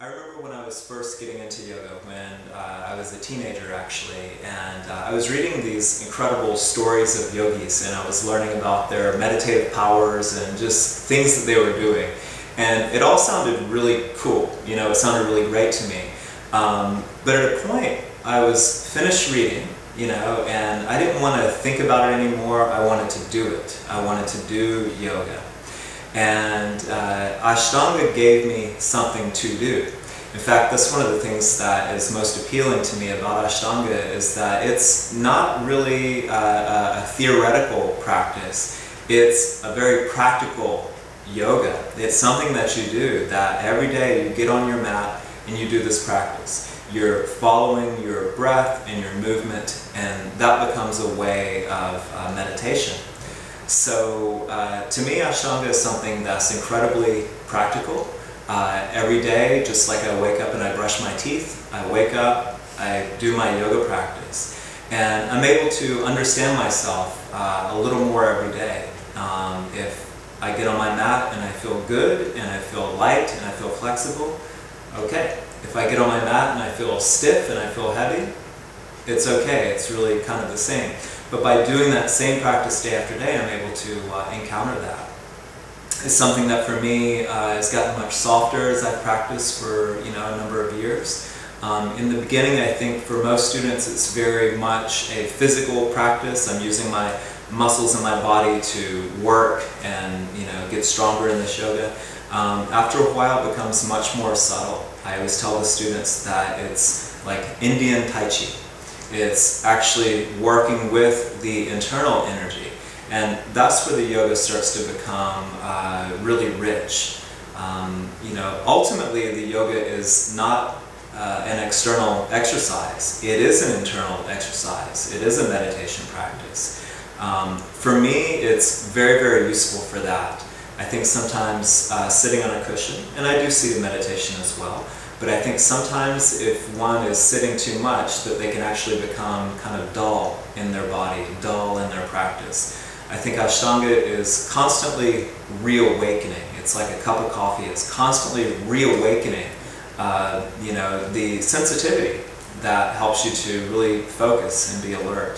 I remember when I was first getting into yoga, when I was a teenager actually, and I was reading these incredible stories of yogis, and I was learning about their meditative powers and just things that they were doing. And it all sounded really cool, you know, it sounded really great to me. But at a point, I was finished reading, you know, and I didn't want to think about it anymore. I wanted to do it. I wanted to do yoga. And Ashtanga gave me something to do. In fact, that's one of the things that is most appealing to me about Ashtanga, is that it's not really a theoretical practice. It's a very practical yoga. It's something that you do, that every day you get on your mat and you do this practice. You're following your breath and your movement, and that becomes a way of meditation. So to me, Ashtanga is something that's incredibly practical. Every day, just like I wake up and I brush my teeth, I wake up, I do my yoga practice. And I'm able to understand myself a little more every day. If I get on my mat and I feel good, and I feel light, and I feel flexible, okay. If I get on my mat and I feel stiff and I feel heavy, it's okay, it's really kind of the same. But by doing that same practice day after day, I'm able to encounter that. It's something that for me has gotten much softer as I've practiced for a number of years. In the beginning, I think for most students it's very much a physical practice. I'm using my muscles in my body to work and get stronger in this yoga. After a while it becomes much more subtle. I always tell the students that it's like Indian Tai Chi. It's actually working with the internal energy. And that's where the yoga starts to become really rich. Ultimately the yoga is not an external exercise. It is an internal exercise. It is a meditation practice. For me, it's very, very useful for that. I think sometimes sitting on a cushion, and I do see the meditation as well, but I think sometimes if one is sitting too much, that they can actually become kind of dull in their body, dull in their practice. I think Ashtanga is constantly reawakening. It's like a cup of coffee. It's constantly reawakening the sensitivity that helps you to really focus and be alert.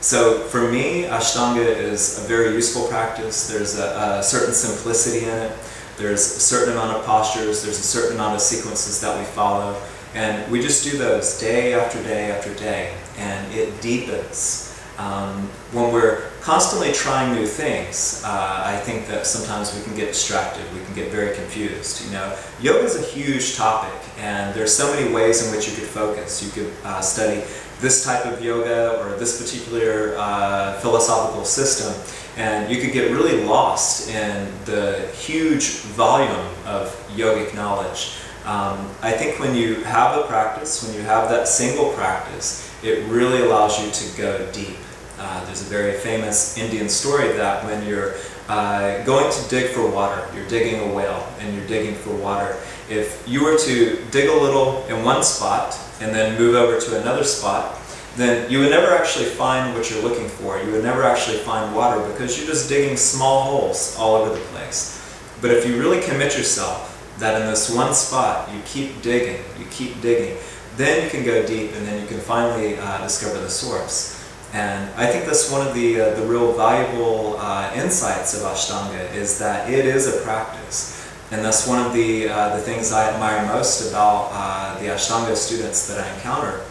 So for me, Ashtanga is a very useful practice. There's a certain simplicity in it. There's a certain amount of postures. There's a certain amount of sequences that we follow. And we just do those day after day after day. And it deepens. When we're constantly trying new things, I think that sometimes we can get distracted. We can get very confused. Yoga is a huge topic, and there's so many ways in which you could focus. You could study this type of yoga or this particular philosophical system, and you could get really lost in the huge volume of yogic knowledge. I think when you have a practice, when you have that single practice, it really allows you to go deep. There's a very famous Indian story that when you're going to dig for water, you're digging a well and you're digging for water. If you were to dig a little in one spot and then move over to another spot, then you would never actually find what you're looking for. You would never actually find water because you're just digging small holes all over the place. But if you really commit yourself that in this one spot you keep digging, then you can go deep, and then you can finally discover the source. And I think that's one of the real valuable insights of Ashtanga, is that it is a practice. And that's one of the things I admire most about the Ashtanga students that I encounter,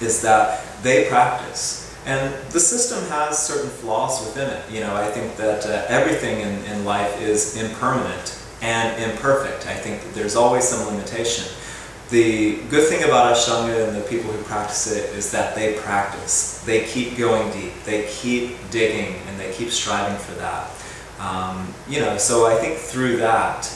is that they practice. And the system has certain flaws within it. I think that everything in life is impermanent and imperfect. I think that there's always some limitation. The good thing about Ashtanga and the people who practice it is that they practice. They keep going deep. They keep digging, and they keep striving for that. So I think through that,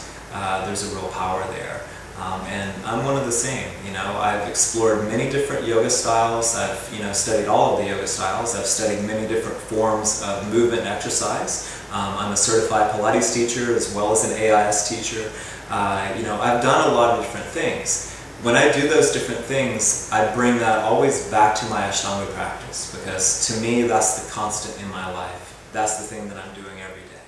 there's a real power there. And I'm one of the same. I've explored many different yoga styles. I've studied all of the yoga styles. I've studied many different forms of movement and exercise. I'm a certified Pilates teacher as well as an AIS teacher. I've done a lot of different things. When I do those different things, I bring that always back to my Ashtanga practice, because to me that's the constant in my life. That's the thing that I'm doing every day.